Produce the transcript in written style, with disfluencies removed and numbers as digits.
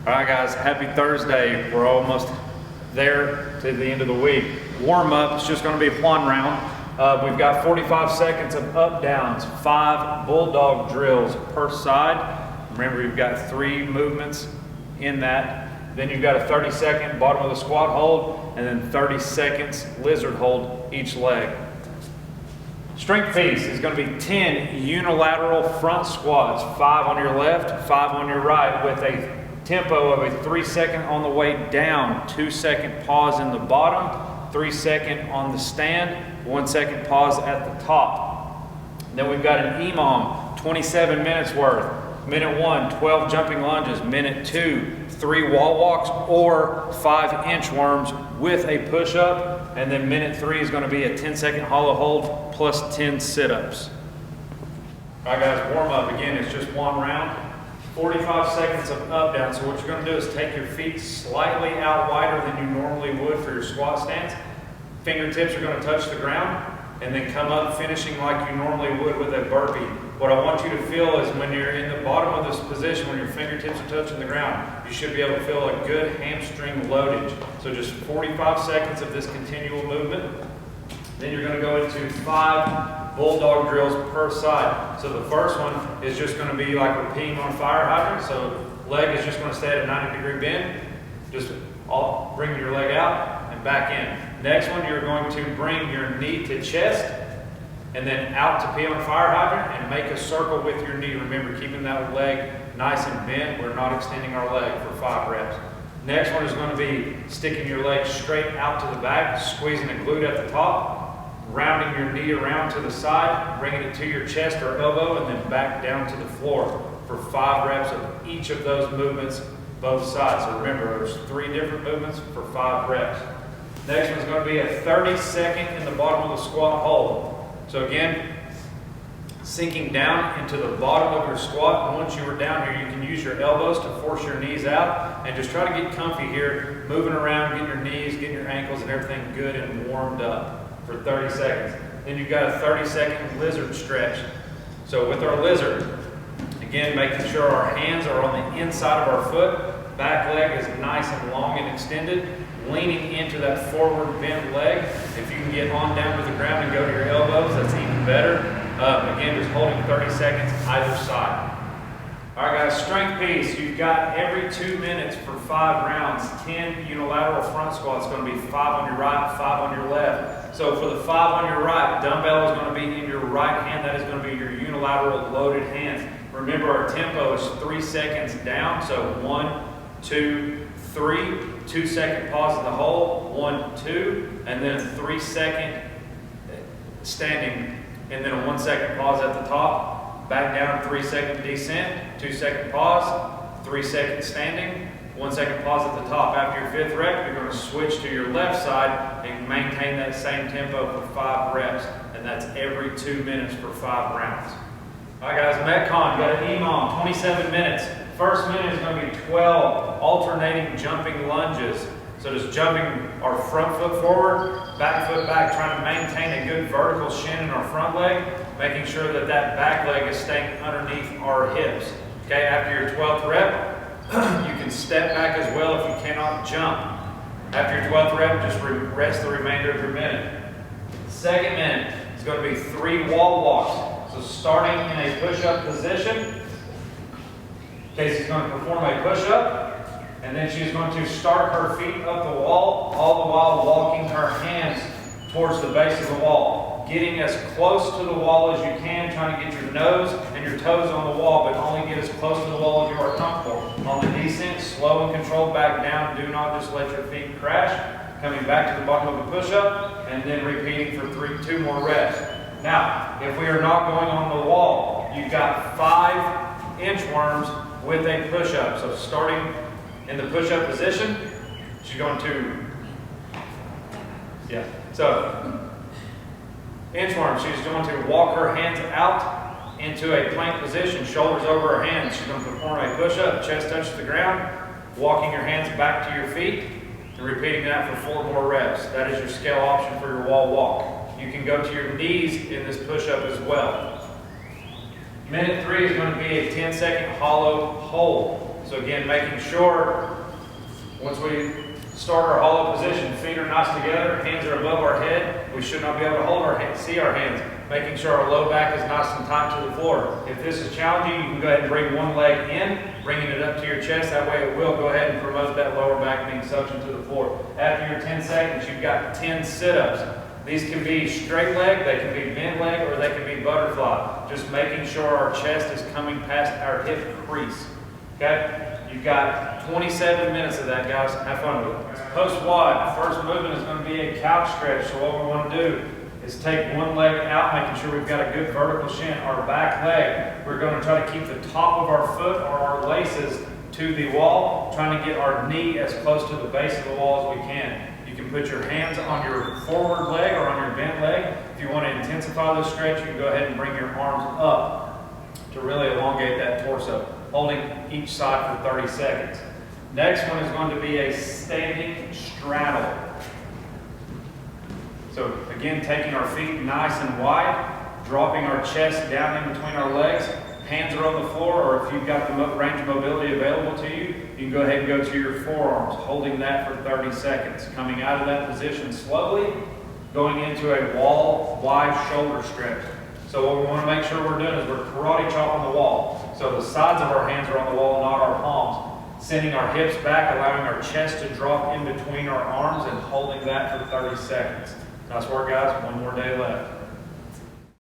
All right, guys, happy Thursday. We're almost there to the end of the week. Warm up, it's just going to be a one round. We've got 45 seconds of up downs, 5 bulldog drills per side. Remember, you've got 3 movements in that. Then you've got a 30-second bottom of the squat hold, and then 30 seconds lizard hold each leg. Strength piece is going to be 10 unilateral front squats, 5 on your left, 5 on your right, with a tempo of a 3-second on the way down, 2-second pause in the bottom, 3-second on the stand, 1-second pause at the top. Then we've got an EMOM, 27 minutes worth. Minute 1, 12 jumping lunges. Minute 2, 3 wall walks or 5 inchworms with a push-up. And then minute 3 is going to be a 10-second hollow hold plus 10 sit-ups. All right, guys, warm up. Again, it's just one round. 45 seconds of up down. So what you're going to do is take your feet slightly out wider than you normally would for your squat stance. Fingertips are going to touch the ground, and then come up finishing like you normally would with a burpee. What I want you to feel is when you're in the bottom of this position, when your fingertips are touching the ground, you should be able to feel a good hamstring loadage. So just 45 seconds of this continual movement. Then you're going to go into 5 bulldog drills per side. So the first one is just going to be like we're peeing on a fire hydrant. So leg is just going to stay at a 90-degree bend. Just bring your leg out and back in. Next one, you're going to bring your knee to chest and then out to pee on a fire hydrant and make a circle with your knee. Remember, keeping that leg nice and bent. We're not extending our leg for 5 reps. Next one is going to be sticking your leg straight out to the back, squeezing a glute at the top, rounding your knee around to the side, bringing it to your chest or elbow, and then back down to the floor for 5 reps of each of those movements, both sides. So remember, there's 3 different movements for 5 reps. Next one's going to be a 30-second in the bottom of the squat hold. So again, sinking down into the bottom of your squat. Once you are down here, you can use your elbows to force your knees out and just try to get comfy here, moving around, getting your knees, getting your ankles and everything good and warmed up for 30 seconds. Then you've got a 30-second lizard stretch. So with our lizard, again, making sure our hands are on the inside of our foot, back leg is nice and long and extended, leaning into that forward bent leg. If you can get on down to the ground and go to your elbows, that's even better. Again, just holding 30 seconds either side. All right, guys, strength piece. You've got every 2 minutes for 5 rounds, 10 unilateral front squats. It's going to be 5 on your right, 5 on your left. So for the 5 on your right, dumbbell is going to be in your right hand. That is going to be your unilateral loaded hands. Remember, our tempo is 3 seconds down. So 1, 2, 3, 2-second pause in the hold, 1, 2, and then a 3-second standing, and then a 1-second pause at the top, back down, 3-second descent, 2-second pause, 3-second standing, 1-second pause at the top. After your 5th rep, you're going to switch to your left side and maintain that same tempo for 5 reps, and that's every 2 minutes for 5 rounds. All right, guys, Metcon, got an EMOM, 27 minutes. First minute is going to be 12 alternating jumping lunges. So just jumping our front foot forward, back foot back, trying to maintain a good vertical shin in our front leg, making sure that that back leg is staying underneath our hips. Okay, after your 12th rep, you can step back as well if you cannot jump. After your 12th rep, just rest the remainder of your minute. Second minute is going to be 3 wall walks. So starting in a push-up position, Casey's going to perform a push-up, and then she's going to start her feet up the wall, all the while walking her hands towards the base of the wall. Getting as close to the wall as you can, trying to get your nose and your toes on the wall, but only get as close to the wall as you are comfortable. On the descent, slow and controlled back down. Do not just let your feet crash. Coming back to the bottom of the push-up, and then repeating for 2 more reps. Now, if we are not going on the wall, you've got 5 inchworms with a push-up. So starting in the push-up position, she's going to, so inchworm, she's going to walk her hands out into a plank position, shoulders over her hands. She's going to perform a push-up, chest touches the ground, walking your hands back to your feet, and repeating that for 4 more reps. That is your scale option for your wall walk. You can go to your knees in this push-up as well. Minute 3 is going to be a 10-second hollow hold. So So again, making sure once we start our hollow position, feet are nice together, hands are above our head. We should not be able to hold our hands, see our hands. Making sure our low back is nice and tight to the floor. If this is challenging, you can go ahead and bring one leg in, bringing it up to your chest. That way it will go ahead and promote that lower back being suctioned to the floor. After your 10 seconds, you've got 10 sit-ups. These can be straight leg, they can be bent leg, or they can be butterfly. Just making sure our chest is coming past our hip crease. Okay? You've got 27 minutes of that, guys. Have fun with it. Post wide, first movement is going to be a couch stretch. So what we want to do is take one leg out, making sure we've got a good vertical shin. Our back leg, we're going to try to keep the top of our foot or our laces to the wall, trying to get our knee as close to the base of the wall as we can. You can put your hands on your forward leg or on your bent leg. If you want to intensify this stretch, you can go ahead and bring your arms up to really elongate that torso, holding each side for 30 seconds. Next one is going to be a standing straddle. So again, taking our feet nice and wide, dropping our chest down in between our legs, hands are on the floor, or if you've got the range of mobility available to you, you can go ahead and go to your forearms, holding that for 30 seconds. Coming out of that position slowly, going into a wall wide shoulder stretch. So what we want to make sure we're doing is we're karate chopping the wall. So the sides of our hands are on the wall, not our palms. Sending our hips back, allowing our chest to drop in between our arms and holding that for 30 seconds. Nice work, guys. One more day left.